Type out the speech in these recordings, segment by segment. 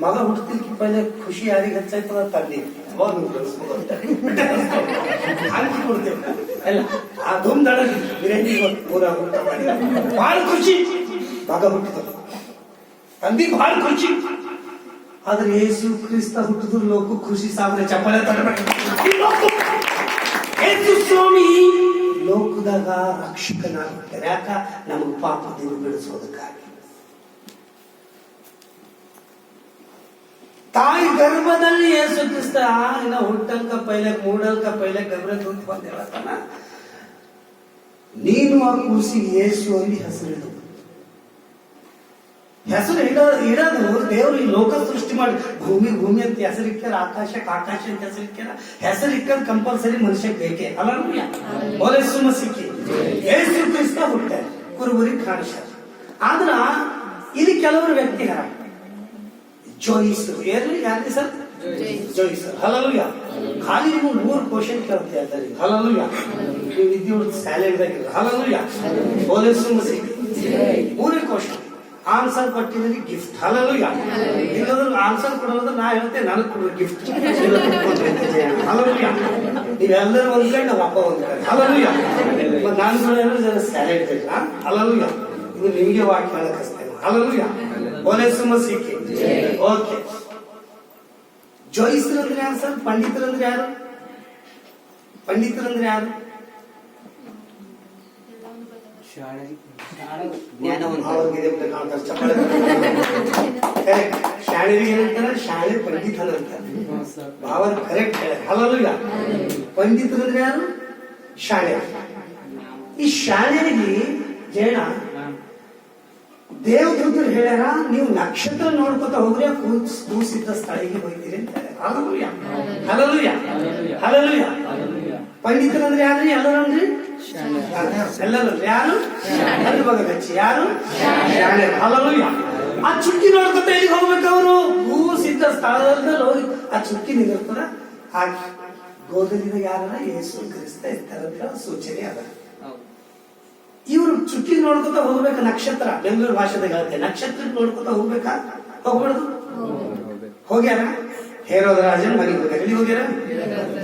ಮಗ ಹುಟ್ಟತಿಲ್ಕಿ ಪೈಲೆ ಖುಷಿ ಯಾರಿಗೆ ಹೆಚ್ಚಾಯ್ತದ ತಂದೆ ಅವಾಗ ಹಾಕಿ ಕೊಡ್ತೇವೆ ಅಲ್ಲ ಆ ಧೂಮ್ದಾಡ ಬಿರಿಯಾನಿ ಪೂರ ಊಟ ಮಾಡಿ ಬಹಳ ಖುಷಿ ಮಗ ಹುಟ್ಟಿದ ತಂದೆ ಬಹಳ ಖುಷಿ. ಆದ್ರೆ ಯೇಸು ಕ್ರಿಸ್ತ ಹುಟ್ಟಿದ್ರು ಲೋಕ ಖುಷಿ ಸಾವಿರ ಚಪ್ಪಲೆ ತಡಬೇಕು. ಯೇಸು ಸ್ವಾಮಿ ಲೋಕದಾಗ ರಕ್ಷಕನಾಗ್ತಾರೆ. ಯಾಕ ನಮಗ್ ಪಾಪದಿಂದ ಬಿಡಿಸೋದಕ್ಕಾಗಿ. ತಾಯಿ ಗರ್ಭದಲ್ಲಿ ಯೇಸು ಕ್ರಿಸ್ತ ಹುಟ್ಟಂಕ ಪೈಲೆ ಮೂಡಲ್ಕ ಪೈಲೆ ಗಬ್ರ ದೂತ್ ಬಂದ ಹೇಳ್ತಾನ, ನೀನು ಆ ಕೂಸಿಗೆ ಯೇಸು ಅಲ್ಲಿ ಹೆಸರಿಡು. ಹೆಸರು ಇಡೋದು ದೇವರು ಈ ಲೋಕ ಸೃಷ್ಟಿ ಮಾಡಿ ಭೂಮಿ ಅಂತ ಹೆಸರಿಕ್ಕಾರ, ಆಕಾಶಕ್ಕೆ ಆಕಾಶ ಅಂತ ಹೆಸರಿಕ್ಕಾರ. ಹೆಸರಿಕ್ಕದ್ ಕಂಪಲ್ಸರಿ ಮನುಷ್ಯಕ್ಕೆ ಬೇಕೆ ಅಲ್ಲ. ಓಲೆಸು ಮಸಿಕ್ಕಿ ಯೇಸು ಕ್ರಿಸ್ತ ಹುಟ್ಟ ಕುರುಬರಿ ಕಾಣಿಸ್ಯಾರ. ಆದ್ರ ಇಲ್ಲಿ ಕೆಲವರು ವ್ಯಕ್ತಿ ಜೋಯಿಸರು ಯಾರ್ರಿ ಸರ್? ಜೋಯಿಸರು. ಹಲಲುಯ್ಯ. ಖಾಲಿ ನೀವು 3 ಕ್ವಶನ್ ಕೇಳ್ತಾ ಇದ್ದಾರೆ. ಹಲಲುಯ್ಯ. ನೀವು ವಿದ್ಯೆ ಸ್ಯಾಲೆಡ್ದಾಗಿರ. ಹಲಲುಯ್ಯ. ಓಲೆಸು ಮಸಿಕ್ಕಿ 3 ಕ್ವಶನ್ ಆನ್ಸರ್ ಕೊಟ್ಟಿದ್ರೆ ಗಿಫ್ಟ್. ಹಲಲುಯ್ಯ. ಇಲ್ಲದ್ರೆ ಆನ್ಸರ್ ಕೊಡೋದ್ರೆ ನಾ ಹೇಳ್ತೇನೆ ನನಗೆ ಕೊಡೋ ಗಿಫ್ಟ್. ಹಲಲುಯ್ಯ. ನೀವೆಲ್ಲರೂ ಒಂದ್ ಕಡೆ ನಾವು ಹಬ್ಬ ಒಂದ್ ಕಡೆ. ಹಲಲುಯ್ಯ. ನಾನು ಜನ ಸ್ಯಾಲೆಡ್ ಬೇಕು. ಹಲಲುಯ್ಯ. ಇದು ನಿಮ್ಗೆ ವಾಕ್ಯ ಹೇಳಕ್ಕಿಸ್ತೇನೆ. ಹಲಲುಯ್ಯ. ಓಲೆಸು ಮಸಿಕ್ಕಿ. ಓಕೆ. ಜೋಯಿಸ್ರಂದ್ರೆ ಯಾರು ಸರ್? ಪಂಡಿತರಂದ್ರೆ ಯಾರು? ಪಂಡಿತರಂದ್ರೆ ಯಾರು? ಶಾಣೆರಿಗೆ ಏನಂತಾರ? ಶಾಣೆ ಪಂಡಿತನ ಅಂತಾರೆ. ಭಾವ ಕರೆಕ್ಟ್ ಹೇಳ. ಹಲಲುಯ್ಯ. ಪಂಡಿತರಂದ್ರೆ ಯಾರು? ಶಾಣೆ. ಈ ಶಾಣೆರಿಗೆ ಜೇಣ ದೇವದೂತರು ಹೇಳ್ಯಾರ, ನೀವು ನಕ್ಷತ್ರ ನೋಡ್ಕೊತ ಹೋಗ್ರಿ ಕೂಸಿದ್ದ ಸ್ಥಳಿಗೆ ಹೋಗ್ತೀರಿ ಅಂತ ಹೇಳ್ಯಾರ. ಹಲಲುಯ್ಯ. ಹಲಲುಯ್ಯ. ಹಲಲುಯ್ಯ. ಪಂಡಿತರಂದ್ರೆ ಯಾರ್ರಿ? ಎಲ್ಲರಂದ್ರಿ ಎಲ್ಲರೂ ಯಾರು? ಅಲ್ಲಿ ಬಗ ಗಚ್ಚಿ ಯಾರು? ಶಾಣೆ. ಹಲಲುಯ್ಯ. ಆ ಚುಕ್ಕಿ ನೋಡ್ಕೊತ ಎಲ್ಲಿಗೆ ಹೋಗ್ಬೇಕು? ಅವರು ಕೂಸಿದ್ದ ಸ್ಥಳದಲ್ಲಿ ಹೋಗಿ ಆ ಚುಕ್ಕಿ ನಿಂದಿರ್ತಾರ. ಆ ಗೋಧಲಿದಾಗ ಯಾರ? ಯೇಸು ಕ್ರಿಸ್ತ ಇರ್ತಾರ ಸೂಚನೆ ಅದ. ಇವ್ರು ಚುಕ್ಕಿ ನೋಡ್ಕೊತ ಹೋಗ್ಬೇಕು. ನಕ್ಷತ್ರ ಬೆಂಗಳೂರು ಭಾಷೆದಾಗ ಹೇಳ್ತೇನೆ. ನಕ್ಷತ್ರ ನೋಡ್ಕೊತ ಹೋಗ್ಬೇಕಾ? ಹೋಗ್ಬಾರ್ದು. ಹೋಗ್ಯಾರ. ಹೇರೋದ ರಾಜನ್ ಮನೆಗೆ ಹೋಗ್ಯಾರ. ಎಲ್ಲಿ ಹೋಗ್ಯಾರ?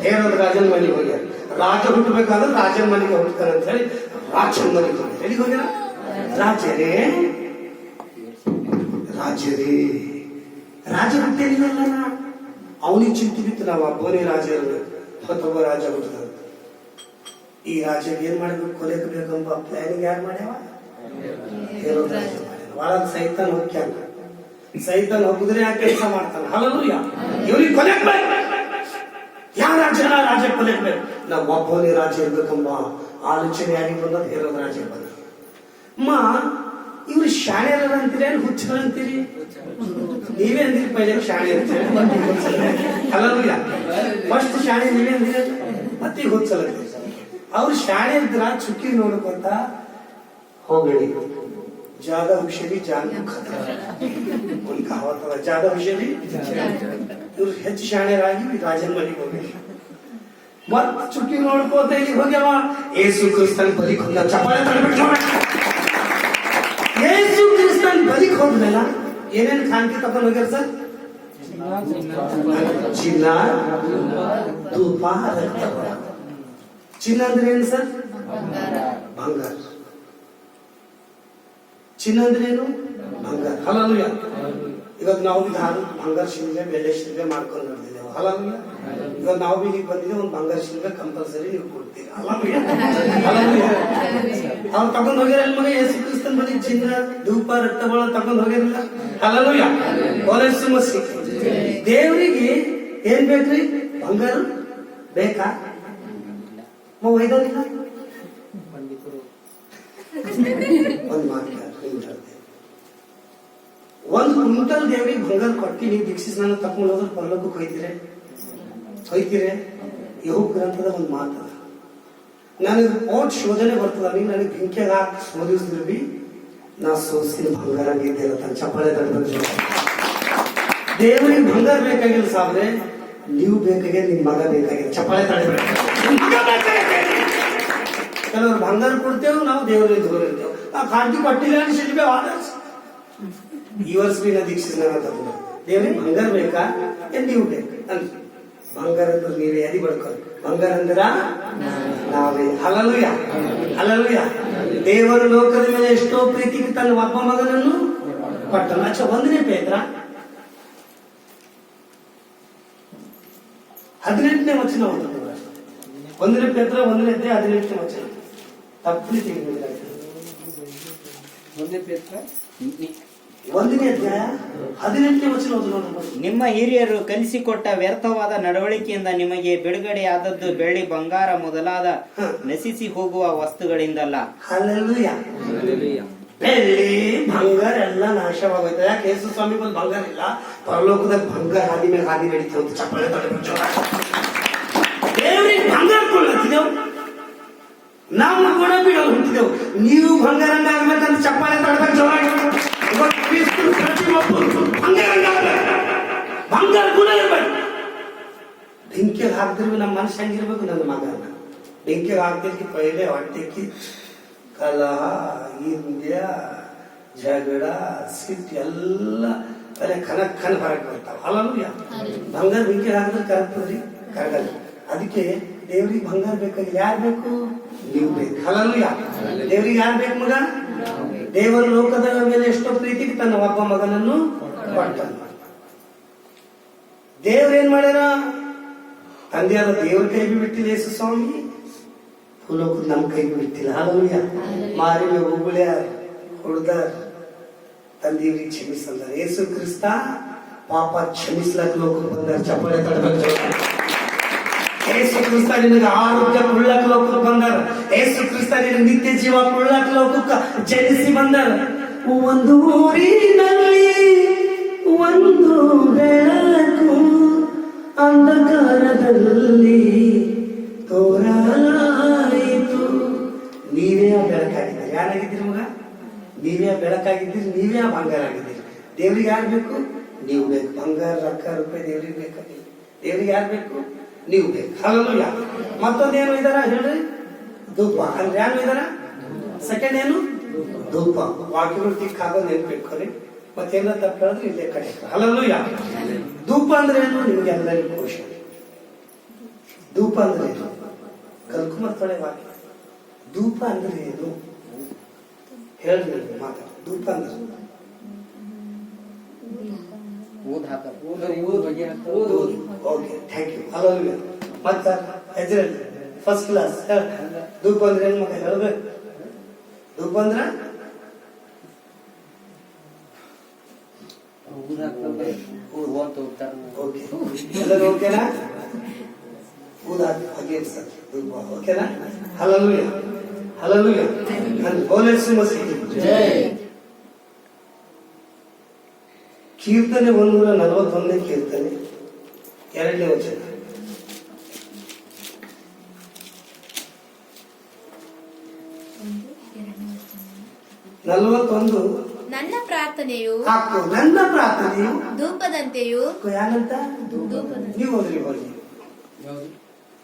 ಹೇರೋದ ರಾಜನ್ ಮನೆಗೆ ಹೋಗ್ಯಾರ. ರಾಜ ಹುಟ್ಟಬೇಕಾದ್ರೆ ರಾಜನ ಮನೆಗೆ ಹುಟ್ಟತಾನೆ ಅಂತ ಹೇಳಿ ರಾಜನ ಮನೆಗೆ ಹೋಗ್ಯಾರ. ಎಲ್ಲಿಗೆ ಹೋಗ್ಯಾರ? ರಾಜರೇ ರಾಜರೇ ರಾಜ ಹುಟ್ಟೇನಿಲ್ಲ. ಅವನಿಗೆ ಚಿಂತೆ ಬಿತ್ತು, ನಾವು ಅಬ್ಬನೇ ರಾಜ ಇರಬೇಕು, ಮತ್ತೊಬ್ಬ ರಾಜ ಹುಟ್ಟದ. ಈ ರಾಜ ಏನ್ ಮಾಡ್ಬೇಕು? ಕೊಲೆಗೆ ಬೇಕಂಬ ಪ್ಲಾನಿಂಗ್ ಯಾರು ಮಾಡ್ಯಾವ? ಹೇರೋದ ರಾಜ ಮಾಡ್ಯಾವ. ಒಳಗ್ ಸೈತಾನ್ ಹೋಗ್ಯಾನ. ಸೈತಾನ್ ಹೋಗಿದ್ರೆ ಯಾಕೆ ಕೆಲಸ ಮಾಡ್ತಾನ? ಹಲಲುಯ್ಯ. ಇವ್ರಿಗೆ ಕೊಲೆಗೆ ಬೇಕು. ಯಾವ ರಾಜ ಕೊಲೆಗೆ ಬೇಕು? ನಾವು ಒಬ್ಬನೇ ರಾಜ ಇರ್ಬೇಕಂಬ ಆಲೋಚನೆ ಆಗಿ ಬಂದ ಹೇರೋದ ರಾಜ ಬಂದ. ಇವ್ರು ಶಾಣೆರ ಅಂತೀರಿ, ಹುಚ್ಚರಂತೀರಿ? ನೀವೇ ಅಂದಿರಿ ಪೈಲೆ ಶಾಣೆ ಅಂತೀರಿ. ಹಲಲುಯ್ಯ. ಫಸ್ಟ್ ಶಾಣೆ ನೀವೇ ಅಂದಿರಿ, ಮತ್ತೆ ಈಗ ಹುಚ್ಚಲಂತೀರಿ. ಅವ್ರು ಶಾಣೆ ಇದ್ರ ಚುಕ್ಕಿ ನೋಡ್ಕೊಂತ ಹೋಗಲಿ. ज्यादा हुशारी जान को खतरा उनका होता ज्यादा हुशारी ಇವ್ರು ಹೆಚ್ಚು ಶಾಣೆರಾಗಿ ರಾಜನ ಮನೆಗೆ ಹೋಗಿ ಮತ್ ಚುಕ್ಕಿ ನೋಡ್ಕೋತ ಇಲ್ಲಿ ಹೋಗ್ಯಾವ. ಯೇಸು ಕ್ರಿಸ್ತನ್ ಬಲಿಕ್ ಹೋದ. ಚಪ್ಪಾಳೆ ತಡ್ಬಿಟ್ಟು ಯೇಸು ಕ್ರಿಸ್ತನ್ ಬಲಿಕ್ ಹೋದ್ಮೇಲ ಏನೇನ್ ಕಾಣಿಕೆ ತಗೊಂಡ್ ಹೋಗ್ಯಾರ ಸರ್? ಚಿನ್ನ, ಧೂಪ, ರಕ್ತ. ಚಿನ್ನ ಅಂದ್ರೆ ಏನು ಸರ್? ಬಂಗಾರ. ಚಿನ್ನ ಅಂದ್ರೆ ಏನು? ಬಂಗಾರ. ಹಲಲುಯ್ಯ. ಇವಾಗ ನಾವು ಬಂಗಾರ ಶಿಲ್ವೆ, ಬೆಳ್ಳಿ ಶಿಲ್ವೆ ಮಾಡ್ಕೊಂಡು ನಡೆದಿದ್ದೇವೆ. ಹಲಲುಯ್ಯ. ಇವಾಗ ನಾವು ಇಲ್ಲಿಗೆ ಬಂದಿದ್ದೇವೆ, ಒಂದು ಬಂಗಾರ ಶಿಲ್ವೆ ಕಂಪಲ್ಸರಿ ನೀವು ಕೊಡ್ತೀರಿ. ಹಲಲುಯ್ಯ. ಹಲಲುಯ್ಯ. ಅವ್ರು ತಗೊಂಡ್ ಹೋಗ್ಯಾರಲ್ಲ ಮಗ ಯೇಸು ಕ್ರಿಸ್ತನ್ ಬಳಿ ಚಿನ್ನ, ಧೂಪ, ರಕ್ತಗಳ ತಗೊಂಡ್ ಹೋಗ್ಯಾರಲ್ಲ. ಹಲಲುಯ್ಯ. ಓಲೆಸು ಮಸಿಕ್ಕಿ. ದೇವರಿಗೆ ಏನ್ ಬೇಕ್ರಿ? ಬಂಗಾರ ಬೇಕಾ? ಒಯ್ದೋದಿಲ್ಲ. ಒಂದು ಮಾತು ಒಂದು ಕ್ವಿಂಟಲ್ ದೇವರಿಗೆ ಬಂಗಾರ ಕೊಟ್ಟಿ ನೀವು ದೀಕ್ಷಿಸಿ ನಾನು ತಕೊಂಡು ಹೋದ್ರೆ ಪರಲೋಕಕ್ಕೆ ಹೊಯ್ತೀರೆ. ಯೋಗ ಗ್ರಂಥದ ಒಂದು ಮಾತದ. ನನಗೆ ಓಟ್ ಶೋಧನೆ ಬರ್ತದ. ನೀವು ನನಗೆ ಬೆಂಕಿಯಾಗ ಹಾಕಿ ಶೋಧಿಸಿದ್ರು ಬಿ ನಾ ಸೋಸಿನ ಬಂಗಾರ ಗೆದ್ದಿರತ್ತ. ಚಪ್ಪಾಳೆ ತಡ್ಬೇಕು. ದೇವರಿಗೆ ಬಂಗಾರ ಬೇಕಾಗಿಲ್ಲ ಸಾಬ್ರೆ, ನೀವು ಬೇಕಾಗಿದೆ, ನಿಮ್ ಮಗ ಬೇಕಾಗಿದೆ. ಚಪ್ಪಾಳೆ ತಡಬೇಕು. ಕೆಲವರು ಬಂಗಾರ ಕೊಡ್ತೇವೆ, ನಾವು ದೇವರಿಗೆ ದೂರ ಇರ್ತೇವೆ. ಆ ಕಾಂತಿ ಕೊಟ್ಟಿಲ್ಲ ಶಿಲ್ಪೆ ಈ ವರ್ಷ ಬಿ ನಾ ದೀಕ್ಷಿಸಿದ ದೇವ್ರಿಗೆ ಬಂಗಾರ ಬೇಕಾ ಏನ್ ನೀವು ಬೇಕು ಅನ್ರಿ. ಬಂಗಾರ ಅಂದ್ರೆ ನೀವೇ ಅದಿ ಬಡ್ಕೊಳ್ಳಿ. ಬಂಗಾರ ಅಂದ್ರ ನಾವೇ. ಹಲ್ಲಲುಯ್ಯ, ಹಲ್ಲಲುಯ್ಯ. ದೇವರು ಲೋಕದ ಮೇಲೆ ಎಷ್ಟೋ ಪ್ರೀತಿಗೆ ತನ್ನ ಒಬ್ಬ ಮಗನನ್ನು ಕೊಟ್ಟನು. ಅಚ್ಚ 1ನೇ ಪೇತ್ರ 18ನೇ ವಚನ ಓದೋಣ. 1ನೇ ಪೇತ್ರ 1ನೇ ಅಧ್ಯಾಯ 18ನೇ ವಚನ. ತಪ್ಪಲಿ ತೆಗೆದುಕೊಳ್ಳಿ. 1ನೇ ಪೇತ್ರ 1ನೇ ಅಧ್ಯಾಯ 18ನೇ ವಚನ ಓದೋಣ. ನಿಮ್ಮ ಹಿರಿಯರು ಕಲಿಸಿಕೊಟ್ಟ ವ್ಯರ್ಥವಾದ ನಡವಳಿಕೆಯಿಂದ ನಿಮಗೆ ಬಿಡುಗಡೆಯಾದದ್ದು ಬೆಳ್ಳಿ ಬಂಗಾರ ಮೊದಲಾದ ನಶಿಸಿ ಹೋಗುವ ವಸ್ತುಗಳಿಂದಲ್ಲ. ಹಲ್ಲೆಲೂಯಾ. ಬೆಳ್ಳಿ ಬಂಗಾರ ಎಲ್ಲ ನಾಶವಾಗೋಯ್ತು. ಯಾಕೆ? ಯೇಸು ಸ್ವಾಮಿ ಬಂದು ಬಂಗಾರ ಇಲ್ಲ, ಪರಲೋಕದಲ್ಲಿ ಬಂಗಾರ ಹಾದಿ ಮೇಲೆ ಹಾದಿ ನಡೀತೀವಿ ಅಂತ ಚಪ್ಪಳೆ ದೇವ್ರಿಗೆ ಬಂಗಾರ ಕೊಡ್ಲತ್ತಿದೆವು, ನಾವು ಕೂಡ ಬಿಡೋದು ಹುಟ್ಟಿದೆವು. ನೀವು ಬಂಗಾರಂಗ ಆಗ್ಬೇಕಂತ ಚಪ್ಪಾಳೆ ತಡ್ಬೇಕು ಜೋರಾಗಿ. ಬಂಗಾರ ಕೂಡ ಇರ್ಬೇಕು. ಬೆಂಕಿಗೆ ಹಾಕ್ತಿರ್ಬೇಕು. ನಮ್ಮ ಮನುಷ್ಯ ಹೆಂಗಿರ್ಬೇಕು? ನನ್ನ ಮಗನ ಬೆಂಕಿಗೆ ಹಾಕ್ತಿರ್ಕಿ ಪೈಲೆ ಹೊಟ್ಟೆಕಿ ಕಲಹ, ಹಿಂದ್ಯ, ಜಗಳ, ಸಿಟ್ಟು ಎಲ್ಲ ಅಲ್ಲೇ ಕನಕ್ ಹೊರಗೆ ಬರ್ತಾವ. ಹಲ್ಲಲುಯ್ಯ. ಬಂಗಾರ ಬೆಂಕಿ ಹಾಕಿದ್ರೆ ಕರಗ್ತದ್ರಿ? ಕರಗಲ್ಲ. ಅದಕ್ಕೆ ದೇವ್ರಿಗೆ ಬಂಗಾರ ಬೇಕಾಗಿ ಯಾರು ಬೇಕು? ನೀವು ಬೇಕು. ಹಲ್ಲಲುಯ್ಯ. ದೇವ್ರಿಗೆ ಯಾರು ಬೇಕು ಮಗ? ದೇವರು ಲೋಕದ ಮೇಲೆ ಎಷ್ಟೋ ಪ್ರೀತಿಗೆ ತನ್ನ ಒಬ್ಬ ಮಗನನ್ನು ಕೊಟ್ಟನು. ದೇವ್ರೇನ್ ಮಾಡ್ಯಾರ? ತಂದೆಯಾದ ದೇವ್ರ ಕೈಗೆ ಬಿಟ್ಟಿಲ್ಲ ಯೇಸು ಸ್ವಾಮಿ, ಭೂಲೋಕದ ನಮ್ಮ ಕೈಗೆ ಬಿಟ್ಟಿಲ್ಲ. ಹಲ್ಲಲುಯ್ಯ. ಮಾರಿವೆ ಉಗುಳ್ಯಾರ, ಹೊಡ್ದಾರ, ತಂದೆಯವ್ರಿಗೆ ಕ್ಷಮಿಸಂದಾರ. ಯೇಸು ಕ್ರಿಸ್ತ ಪಾಪ ಕ್ಷಮಿಸ್ಲಕ್ ಲೋಕಕ್ಕೆ ಬಂದಾರ. ಚಪ್ಪಾಳೆ ತಡಬೇಕು. ಯೇಸು ಕ್ರಿಸ್ತ ನಿನಗೆ ಆರೋಗ್ಯ ಕೊಳ್ಳಕ್ ಲೋಕಕ್ಕೆ ಬಂದಾರ. ಯೇಸು ಕ್ರಿಸ್ತ ನಿನಗೆ ನಿತ್ಯ ಜೀವ ಕೊಳ್ಳಕ್ ಲೋಕಕ್ಕೆ ಜನಿಸಿ ಬಂದಾರ. ಒಂದು ಊರಿನಲ್ಲಿ ಒಂದು ಬೆಳಕು ಅಂಧಕಾರದಲ್ಲಿ ತೋರಾಯಿತು. ನೀವೇ ಆ ಬೆಳಕಾಗಿದ್ದೀರಿ. ಯಾರಾಗಿದ್ದೀರಿ ಮಗ? ನೀವೇ ಆ ಬೆಳಕಾಗಿದ್ದೀರಿ, ನೀವೇ ಆ ಬಂಗಾರ ಆಗಿದ್ದೀರಿ. ದೇವ್ರಿಗೆ ಯಾರು ಬೇಕು? ನೀವು ಬೇಕು. ಬಂಗಾರ ರೊಕ್ಕ ರೂಪಾಯಿ ದೇವ್ರಿಗೆ ಬೇಕಾಗಿಲ್ಲ. ದೇವ್ರಿಗೆ ಯಾರು ಬೇಕು? ನೀವು ಬೇಕು. ಹಲ್ಲಲುಯ್ಯ. ಮತ್ತೊಂದೇನು ಇದಾರ ಹೇಳ್ರಿ? ಧೂಪ. ಅಂದ್ರೆ ಯಾರು ಇದಾರ? ಸೆಕೆಂಡ್ ಏನು? ಧೂಪ. ವಾಕ್ಯಗಳು ತಿಕ್ ಹಾಕೋದು ನೆನ್ಪಿಟ್ಕೊರಿ. ಮತ್ತೇನ ತಪ್ಪು ಹೇಳಿದ್ರೆ ಇಲ್ಲೇ ಕಡೆ. ಹಲ್ಲಲುಯ್ಯ. ಧೂಪ ಅಂದ್ರೆ ಏನು? ನಿಮ್ಗೆ ಎಲ್ಲರಿಗೂ ಖುಷಿ. ಧೂಪ ಅಂದ್ರೆ ಏನು? ಕಲ್ಕುಮರ್ತೊಳೆ ವಾಕ್ಯ. ಧೂಪ ಅಂದ್ರೆ ಏನು ಹೇಳ್ರಿ ಮಾತಾಡ. ಧೂಪ ಅಂದ್ರೆ ಓಕೆ, ಥ್ಯಾಂಕ್ ಯು. ಹಲ್ಲಲುಯ್ಯ. ಮತ್ತ ಎಜ್ರಲ್ಲಿ ಫಸ್ಟ್ ಕ್ಲಾಸ್ ಧೂಪ ಅಂದ್ರೆ ಏನ್ ಮಗ ಹೇಳ್ಬೇಕು? ಧೂಪ ಅಂದ್ರ ಎಲ್ಲರೂ ಓಕೆನಾ? ಊದಾಕಿ ಸರ್ ಧೂಪ ಓಕೆನಾ? ಹಲ್ಲಲುಯ್ಯ, ಹಲ್ಲಲುಯ್ಯ. ಬೋಲೇಸು ಮಸೀದಿ. ಕೀರ್ತನೆ 141ನೇ ಕೀರ್ತನೆ 2ನೇ ವಚನ. 41. ನನ್ನ ಪ್ರಾರ್ಥನೆಯು ಹಾಕು. ನನ್ನ ಪ್ರಾರ್ಥನೆಯು ಧೂಪದಂತೆಯೂ. ಯಾರಂತ? ನೀವು ಹೋದ್ರಿ ಹೋಗಿ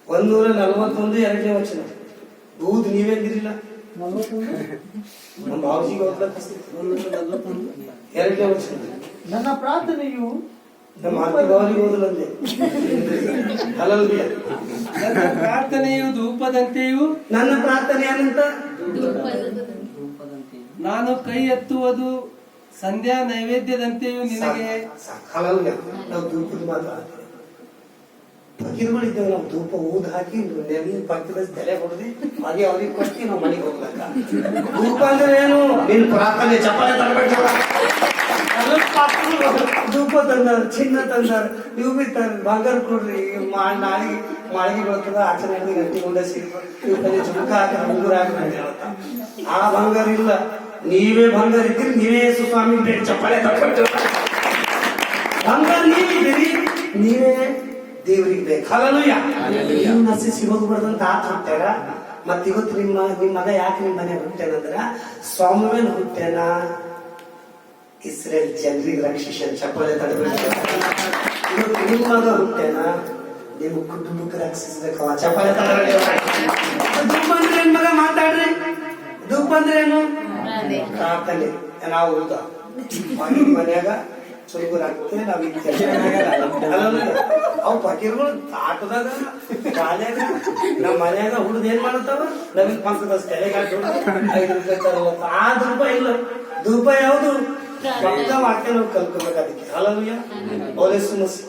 141 2ನೇ ವಚನ. ಊದ್ ನೀವೇಂದಿರಿಲ್ಲ? ನಮ್ಮ ಬಾಬುಜಿಗೆ ಓದ್ಲಕ್ಕ 2ನೇ ವಚನ. ನನ್ನ ಪ್ರಾರ್ಥನೆಯು ನಮ್ಮ ಆತ್ಮೀಯರಿಗೆ ಓದಲಂದೆ. ಹಲ್ಲಲುಯ್ಯ. ನನ್ನ ಪ್ರಾರ್ಥನೆಯು ಧೂಪದಂತೆಯೂ. ನನ್ನ ಪ್ರಾರ್ಥನೆ ಏನಂತ? ನಾನು ಕೈ ಎತ್ತುವುದು ಸಂಧ್ಯಾ ನೈವೇದ್ಯದಂತೆಯೂ ನಿನಗೆ. ಹಲ್ಲಲುಯ್ಯ. ನಾವು ಧೂಪದ ಮಾತಾಡ್ತೀವಿ. ಫಕೀರ್ಗಳಿದ್ದೇವೆ. ನಾವು ಧೂಪ ಊದ್ ಹಾಕಿ ನೆಲ್ಲಿ ಪಕ್ಕದ ತಲೆ ಹೊಡೆದಿ ಹಾಗೆ ಅವ್ರಿಗೆ ಕೊಡ್ತೀವಿ. ನಾವು ಮನೆಗೆ ಹೋಗ್ಲಕ್ಕ. ಧೂಪ ಅಂದ್ರೆ ಏನು? ನಿನ್ ಪ್ರಾರ್ಥನೆ ಚಪ್ಪಾಳೆ ತರಬೇಕು. ಧೂಪ ತಂದಾರ, ಚಿನ್ನ ತಂದಾರ, ನೀವು ಬಿತ್ತಾರ, ಬಂಗಾರ ಕೊಡ್ರಿ. ನಾಳೆಗೆ ಮಾಳಿಗೆ ಬರ್ತದ, ಆಚರಣೆ ಗಂಟೆ ಮುಂದೆ ಸಿಗ್ತದೆ. ನೀವು ಕಲಿ ಚುಮಕ ಹಾಕ ಮುಂಗೂರ ಹಾಕಿ ಹೇಳ್ತ. ಆ ಬಂಗಾರ ಇಲ್ಲ. ನೀವೇ ಬಂಗಾರ ಇದ್ದೀರಿ. ನೀವೇ ಸುಸ್ವಾಮಿ ಚಪ್ಪಾಳೆ ತಗೊಂಡು ಬಂಗಾರ ನೀವಿದ್ದೀರಿ. ನೀವೇ ದೇವ್ರಿಗೆ ಬೇಕು. ಹಲ್ಲಲುಯ್ಯ. ನೀವು ನಸಿಸಿ ಹೋಗ್ಬಾರ್ದಂತ ಆತ ಹುಟ್ಟ್ಯಾರ. ಮತ್ತ ಇವತ್ತು ನಿಮ್ಮ ಮಗ ಯಾಕೆ ನಿಮ್ಮ ಮನೆ ಹುಟ್ಟ್ಯಾನಂದ್ರ ಸ್ವಾಮಿವೇನ್ ಹುಟ್ಟ್ಯಾನ ಇಸ್ರೇಲ್ ಜನರಿಗೆ ರಕ್ಷಿಸನ್. ಚಪ್ಪಾಳೆ ತಡಬೇಕು. ಇವತ್ತು ನಿಮ್ಮ ಮಗ ಹುಟ್ಟ್ಯಾನ ನಿಮ್ಮ ಕುಟುಂಬಕ್ಕೆ ರಕ್ಷಿಸ್ಬೇಕು. ಚಪ್ಪಾಳೆ ತಡಬೇಕು. ಧೂಪ ಅಂದ್ರೆ ಏನ್ ಮಗ? ಮಾತಾಡ್ರಿ. ಧೂಪ ಅಂದ್ರೆ ಏನು? ಪ್ರಾರ್ಥನೆ. ನಾವು ಮನ್ಯಾಗ ಚುರುಗುರಾಗ್ತದೆ ನಾವ್ ಅವ್ ಫಕೀರ್ಗಳು ಆಟದಾಗ ಶಾಲ್ಯಾಗ ನಮ್ಮ ಮನ್ಯಾಗ ಹುಡುಗ ಏನ್ ಮಾಡತ್ತಾವ ನವೀನ್ ಪಂಕದ ತಲೆಗೆ ₹5 ತರಲ್ಲ. ₹5 ಇಲ್ಲ. ಧೂಪ ಯಾವುದು ಪಕ್ಕ ವಾಕ್ಯ ನಾವು ಕಲ್ಕೋಬೇಕು. ಅದಕ್ಕೆ ಹಲಲುಯ್ಯ ಓಲೇಸು ಮಸಿ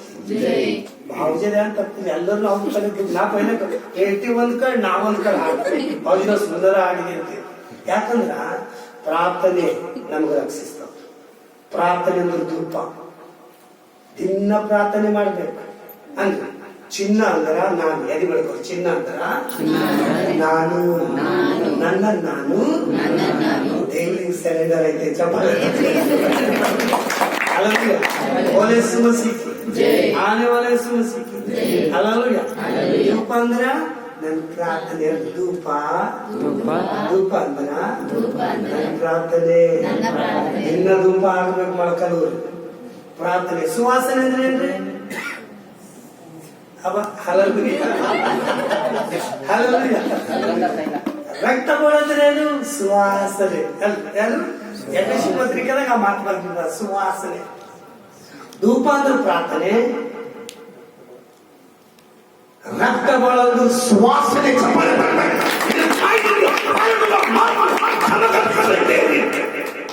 ಭಾವಜದ ಅಂತ ಎಲ್ಲರೂ ಅವ್ರ ಕಲಿತು ನಾ ಪೈಲೆ 81 ಕಡೆ ನಾವೊಂದ್ ಕಡೆ ಹಾಡ್ತೀವಿ. ಭಾವಜಿನ ಸುಂದರ ಆಗಿದೆ ಅಂತ. ಯಾಕಂದ್ರ ಪ್ರಾರ್ಥನೆ ನಮ್ಗೆ ರಕ್ಷಿಸ್ತಾವ. ಪ್ರಾರ್ಥನೆ ಅಂದ್ರೆ ಧೂಪ. ದಿನ ಪ್ರಾರ್ಥನೆ ಮಾಡ್ಬೇಕು. ಅಂದ್ರ ಚಿನ್ನ ಅಂದ್ರ ನಾನು ಎದಿ ಬೆಳಕೋ ಚಿನ್ನ ಅಂದ್ರ ನಾನು ನಾನು ದೇವ್ರಿಗೆ ಸೆರೆಂಡರ್ ಐತೆ ಚಪ್ಪಾಳೆ ಅಲ್ಲೂಯ ಓಲೇಸು ಮಸೀಕಿ ಆನೆ ಓಲೇಸು ಮಸೀಕಿ ಅಲ್ಲೂಯ ಧೂಪ ಅಂದ್ರ ನನ್ನ ಪ್ರಾರ್ಥನೆ ಧೂಪ ಧೂಪ ಅಂದ್ರ ನನ್ನ ಪ್ರಾರ್ಥನೆ ಇನ್ನ ಧೂಪ ಆಗ್ಬೇಕು ಮೊಳಕಲ್ಲೂರು ಪ್ರಾರ್ಥನೆ. ಸುವಾಸನೆ ಅಂದ್ರೆ ಏನ್ರಿ ಅವ ಹಲಲುಯ್ಯ ಹಲಲುಯ್ಯ ರಕ್ತ ಬರೋದ್ರೆ ಏನು ಸುವಾಸನೆ ಯಾರು ಯಕಶಿ ಪತ್ರಿಕೆದಾಗ ಆ ಮಾತು ಬರ್ತಿದ್ದ ಸುವಾಸನೆ. ಧೂಪ ಅಂದ್ರೆ ಪ್ರಾರ್ಥನೆ, ರಕ್ತ ಬರೋದು ಸುವಾಸನೆ.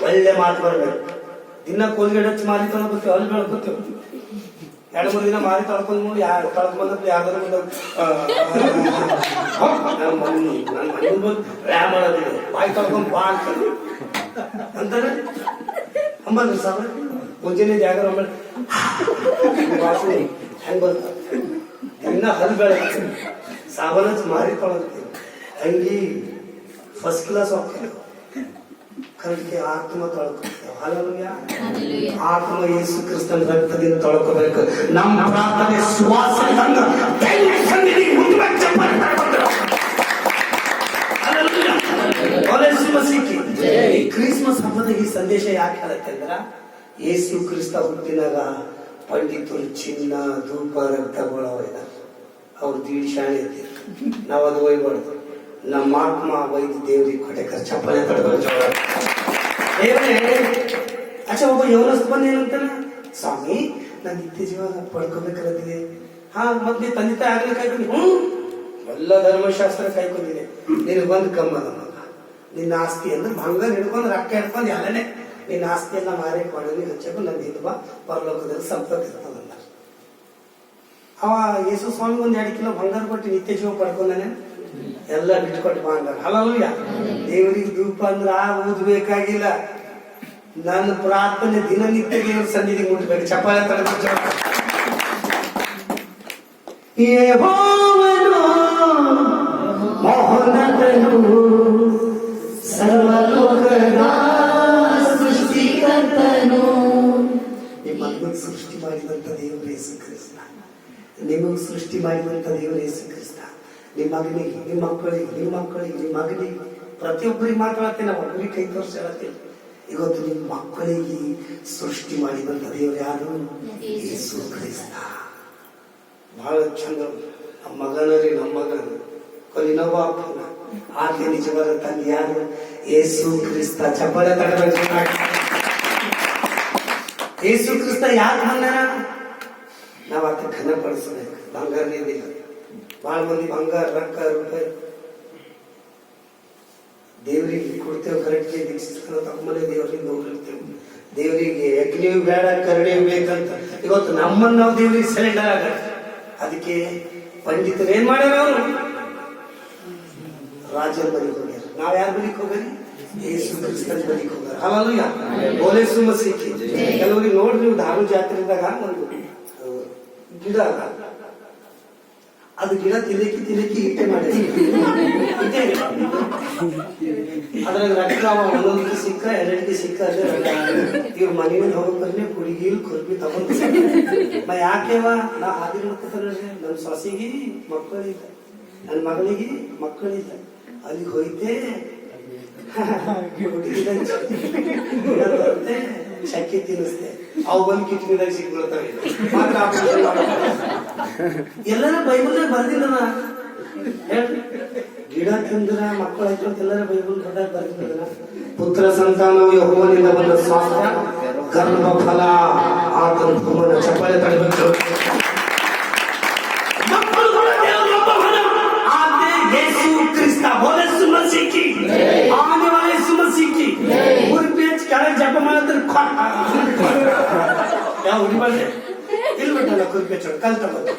ಒಳ್ಳೆ ಮಾತು ಬರ್ಬೇಕು. ದಿನ ಕೋಲ್ಗೇಟ್ ಹಚ್ಚಿ ಮಾರಿ ತೊಳ್ಕೊತೀವಿ ಅಲ್ಲಿ ಬೆಳ್ಕೊತೀವಿ. 2-3 ದಿನ ಮಾರಿ ತೊಳ್ಕೊಂಡ್ ನೋಡಿ ಯಾರು ತೊಳ್ಕೊಂಡ್ ಯಾವ್ದಾರು ನನ್ನ ಮನೆ ಮಾಡೋದಿದೆ ಬಾಯಿ ತೊಳ್ಕೊಂಡ್ ಬಾ ಅಂತಾರೆ ಅಂಬಲ್ರಿ ಸಾಬ್ರ. ಮುಂಜಾನೆ ಜಾಗ ವಾಸನೆ ಹೆಂಗ್ ಬರ್ತ ದಿನ ಹಲ್ ಬೆಳಗ್ಗೆ ಸಾಬನ ಮಾರಿ ತೊಳಗ್ತೀವಿ. ಅಂಗಿ ಫಸ್ಟ್ ಕ್ಲಾಸ್ ಹೋಗ್ತೇವೆ. ಕರೆಕ್ಟ್ ಆತ್ಮ ತೊಳ್ಕೊತೇವೆ. ಹಲಲುಯ್ಯ ಆತ್ಮ ಯೇಸು ಕ್ರಿಸ್ತನ ರಕ್ತದಿಂದ ತೊಳ್ಕೋಬೇಕು. ನಮ್ಮ ಪ್ರಾರ್ಥನೆ ಸುವಾಸನೆ ಕ್ರಿಸ್ಮಸ್ ಹಬ್ಬದ ಈ ಸಂದೇಶ ಯಾಕೆ ಹೇಳುತ್ತೆ ಅಂದ್ರ ಯೇಸು ಕ್ರಿಸ್ತ ಹುಟ್ಟಿನಾಗ ಪಂಡಿತರು ಚಿನ್ನ ಧೂಪ ರಕ್ತಗೊಳವ ಅವ್ರ ದೀಡ್ ಶಾಣೆ ಐತಿ. ನಾವ್ ಅದು ಒಯ್ಬಾರ್ದು. ನಮ್ಮ ಆತ್ಮ ಒಯ್ದು ದೇವ್ರಿಗೆ ಕೊಟ್ಟೆ ಚಪ್ಪಲೆ ತಡ್ಕೊಂಡು ಅಚ್ಚ ಒಬ್ಬ ಯೌನಸ್ತ ಬಂದ ಏನಂತಾನೆ, ಸ್ವಾಮಿ ನಾನು ನಿತ್ಯ ಜೀವನ ಪಡ್ಕೋಬೇಕಲ್ಲದಿದೆ. ಹಾ ಮತ್ತೆ ತಂದೆ ತಾಯಿ ಆಗ್ಲೇ ಕಾಯ್ಕೊಂಡು ಎಲ್ಲ ಧರ್ಮಶಾಸ್ತ್ರ ಕಾಯ್ಕೊಂಡಿದೆ. ನೀನು ಬಂದು ಕಮ್ಮದ ಮಗ ನಿನ್ನ ಆಸ್ತಿ ಅಂದ್ರೆ ಬಂಗಾರ ಹಿಡ್ಕೊಂಡು ರೊಕ್ಕ ಹಿಡ್ಕೊಂಡು ಎಲ್ಲನೇ ನಿನ್ನ ಆಸ್ತಿಯನ್ನ ಮಾರಿ ಕೊಳ್ಳಿ ಹಚ್ಚಬೇಕು. ನನ್ನ ಹಿಂದೆ ಪರಲೋಕದಲ್ಲಿ ಸಂಪತ್ತು ಇರ್ತದಲ್ಲ. ಅವ ಯೇಸು ಸ್ವಾಮಿ 1-2 ಕಿಲೋ ಬಂಗಾರ ಕೊಟ್ಟು ನಿತ್ಯ ಜೀವ ಪಡ್ಕೊಂಡಾನೆ. ಎಲ್ಲ ಬಿಟ್ಕೊಟ್ಟು ಬಂಗಾರ. ಹಲಲುಯ್ಯ ದೇವರಿಗೆ ಧೂಪ ಅಂದ್ರ ಊದ್ಬೇಕಾಗಿಲ್ಲ. ನನ್ನ ಪ್ರಾರ್ಥನೆ ದಿನನಿತ್ಯ ದೇವ್ರ ಸನ್ನಿಧಿ ಮುಟ್ಬೇಕು. ಚಪ್ಪಾಳೆ ತಡೆದು ಯೆಹೋವನು ಮಹೋನ್ನತನು ಸರ್ವಲೋಕದ ಸೃಷ್ಟಿಕರ್ತನು. ನಿಮ್ಮನ್ನು ಸೃಷ್ಟಿ ಮಾಡಿದಂತ ದೇವರು ಯೇಸು ಕ್ರಿಸ್ತ. ನಿಮಗೂ ಸೃಷ್ಟಿ ಮಾಡಿದಂತ ದೇವರು ಯೇಸು ಕ್ರಿಸ್ತ. ನಿಮ್ಮ ಮಗನಿಗೆ ನಿಮ್ಮ ಮಕ್ಕಳಿಗೆ ನಿಮ್ಮ ಮಕ್ಕಳಿಗೆ ನಿಮ್ಮ ಮಗನಿಗೆ ಪ್ರತಿಯೊಬ್ಬರಿಗೆ ಮಾತಾಡ್ತೇನೆ. ನಾವು ಒಬ್ಬರಿಗೆ ಕೈ ತೋರಿಸಿ ಹೇಳತ್ತೇನೆ. ಇವತ್ತು ನಿಮ್ಮ ಮಕ್ಕಳಿಗೆ ಸೃಷ್ಟಿ ಮಾಡಿದಂತ ದೇವರು ಯಾರು? ಯೇಸು ಕ್ರಿಸ್ತ. ಬಹಳ ಚಂದ. ನಮ್ಮ ಮಗನಲ್ಲಿ ನಮ್ಮ ಮಗನು ಕೊಲಿನೋವ ಆಕೆ ನಿಜವಾದ ತಂದೆ ಯಾರು? ಯೇಸು ಕ್ರಿಸ್ತ. ಚಪ್ಪಲೆ ತಡಬೇಕು. ಯೇಸು ಕ್ರಿಸ್ತ ಯಾಕೆ ಬಂದಾರ? ನಾವ್ ಆತ ಘನಪಡಿಸಬೇಕು. ಬಂಗಾರನೇದಿಲ್ಲ. ಬಹಳ ಮಂದಿ ಬಂಗಾರ ರೊಕ್ಕ ರೂಪಾಯಿ ದೇವರಿಗೆ ಕೊಡ್ತೇವೆ. ಕರೆಕ್ಟ್ಗೆ ದೀಕ್ಷಿಸ್ಕೊಂಡು ತಗೊಂಬಂದೇ ದೇವರಿಗೆ ನೋಡಿರ್ತೇವೆ. ದೇವರಿಗೆ ಯಜ್ಞವು ಬೇಡ ಕರುಣೆಯು ಬೇಕಂತ ಇವತ್ತು ನಮ್ಮನ್ನು ನಾವು ದೇವರಿಗೆ ಸೆಲೆಂಡರ್ ಆಗ. ಅದಕ್ಕೆ ಪಂಡಿತರು ಏನ್ ಮಾಡ್ಯಾರ? ಅವರು ರಾಜನ ಬಲಿಗೆ ಹೋಗ್ಯಾರ. ನಾವ್ ಯಾರ ಬಲಿಗೆ ಹೋಗ್ರಿ? ಯೇಸು ಕ್ರಿಸ್ತನ ಬಲಿಗೆ ಹೋಗ್ಯಾರ. ಹಲಲುಯ್ಯ ಓಲೇಸು ಮಸೀಕಿ. ಕೆಲವರಿಗೆ ನೋಡ್ರಿ ನೀವು ಧಾರು ಜಾತ್ರೆದಾಗ ಒಂದು ಗಿಡ ಅದು ಗಿಡ ತಿಲಕಿ ಇಟ್ಟೆ ಮಾಡಿ ಅದ್ರಾಗ ರಕ್ತ ಒಂದೊಂದು ಸಿಕ್ಕ 2 ಸಿಕ್ಕ ಇವ್ರ ಮನೆಯಲ್ಲಿ ಹೋಗ್ಬರ್ಲಿ ಕುಡಿಗಿಲ್ ಕುರ್ಬಿ ತಗೊಂಡ್ ಯಾಕೆವ ನಾ ಹಾದಿ ನೋಡ್ಕೊತ ನೋಡ್ರಿ. ನನ್ನ ಸೊಸಿಗೆ ಮಕ್ಕಳಿಲ್ಲ, ನನ್ನ ಮಗಳಿಗೆ ಮಕ್ಕಳಿಲ್ಲ. ಅಲ್ಲಿಗೆ ಹೋಯ್ತೆ ಬರುತ್ತೆ ಶಕ್ಕಿ ತಿನ್ನಿಸ್ತೆ. ಅವು ಬಂದು ಕಿಟ್ನಿದಾಗ ಸಿಕ್ಬಿಡ್ತಾವೆ. ಎಲ್ಲರ ಬೈಬಲ್ ಬರ್ದಿಲ್ಲ. ಹೇಳ್ರಿ ಗಿಡ ತಿಂದ್ರ ಮಕ್ಕಳಾಯ್ತು ಅಂತ ಎಲ್ಲರ ಬೈಬಲ್ ಬರ್ದಿಲ್ಲ. ಪುತ್ರ ಸಂತಾನವು ಯೆಹೋವನಿಂದ ಬಂದ ಸ್ವಾಸ್ಥ್ಯ ಗರ್ಭ ಫಲ ಆತನ ಕುಮಾರನ ಚಪ್ಪಾಳೆ ತಡಬೇಕು. ಮಕ್ಕಳು ಕೂಡ ದೇವರೊಬ್ಬವನ. ಆತೆ ಯೇಸು ಕ್ರಿಸ್ತ ಬೋಲೆ ಸುಮಸಿಕ್ಕಿ ಆನೆ ವಾಲೆ ಸುಮಸಿಕ್ಕಿ ಮೂರು ಪೇಜ್ ಕೆಳಗೆ ಜಪ ಮಾಡಿದ್ರೆ ಯಾವ ಹುಡುಗಡೆ ಇಲ್ಲಿ ಬಿಟ್ಟಲ್ಲ ಕುರ್ಪೇಚ್ ಕಲ್ ತಗೊಂಡು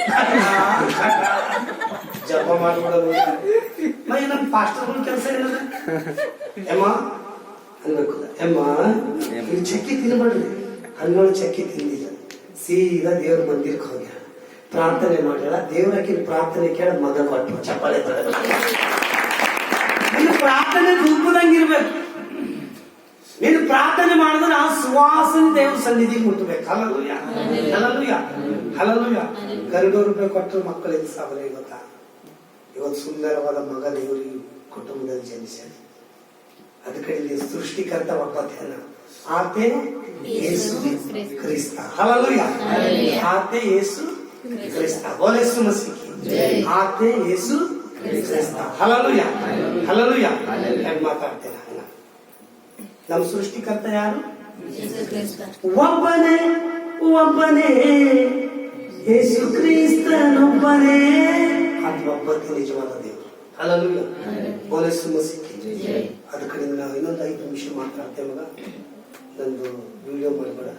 ಜಪ ಮಾಡ್ಬಿಡೋದು. ಮೈ ನಮ್ಮ ಪಾಸ್ಟರ್ಗಳ ಕೆಲಸ ಏನದ ಎಮ್ಮ ಅನ್ಬೇಕು. ಎಮ್ಮ ಇಲ್ಲಿ ಚಕ್ಕಿ ತಿನ್ಬೇಡ್ರಿ. ಹಣ್ಣೋಳು ಚಕ್ಕಿ ತಿಂದಿಲ್ಲ, ಸೀದಾ ದೇವ್ರ ಮಂದಿರಕ್ಕೆ ಹೋಗ್ಯಾಳ, ಪ್ರಾರ್ಥನೆ ಮಾಡ್ಯಾಳ. ದೇವರಕ್ಕೆ ಪ್ರಾರ್ಥನೆ ಕೇಳ ಮಗ ಕೊಟ್ಟು ಚಪ್ಪಾಳೆ ತಡಬೇಕು. ನಿನ್ನ ಪ್ರಾರ್ಥನೆ ಧೂಪದಂಗಿರ್ಬೇಕು. ನೀನು ಪ್ರಾರ್ಥನೆ ಮಾಡಿದ್ರೆ ಆ ಸುವಾಸನೆ ದೇವ್ರ ಸನ್ನಿಧಿಗೆ ಮುಟ್ಟಬೇಕು. Hallelujah hallelujah hallelujah. 200 ರೂಪಾಯಿ ಕೊಟ್ಟರು ಮಕ್ಕಳಿಗೆ ಸಾಬರ. ಇವತ್ತು ಸುಂದರವಾದ ಮಗ ದೇವರಿಗೆ ಕುಟುಂಬದಲ್ಲಿ ಜನಿಸ್ಯಾನೆ. ಅದಕ್ಕೆ ಇಲ್ಲಿ ಸೃಷ್ಟಿಕರ್ತ ಒಬ್ಬತೇನ ಆತೆ ಯೇಸು ಕ್ರಿಸ್ತ. ಹಲಲುಯ್ಯ. ಆತೆ ಯೇಸು ಕ್ರಿಸ್ತ ಬೋಲೆ ಸುಮಸಿಕ್ಕಿ ಆತೆ ಯೇಸು ಕ್ರಿಸ್ತ. Hallelujah hallelujah. ಹೆಂಗ್ ಮಾತಾಡ್ತೇನೆ. ನಮ್ಮ ಸೃಷ್ಟಿಕರ್ತ ಯಾರು? ಒಬ್ಬನೇ ಒಬ್ಬನೇ ಯೇಸು ಕ್ರಿಸ್ತನೊಬ್ಬನೇ. ಅದು ಒಬ್ಬನೇ ನಿಜವಾದ ದೇವರು. ಹಲಲುಯ್ಯ ಬೋಲೆ ಸುಮಸಿಕ್ಕಿ. ಅದ ಕಡೆಯಿಂದ ನಾವು ಇನ್ನೊಂದು 5 ನಿಮಿಷ ಮಾತಾಡ್ತೇವೆ. ಮಗ ನಂದು ವಿಡಿಯೋ ಮಾಡಬೇಡ.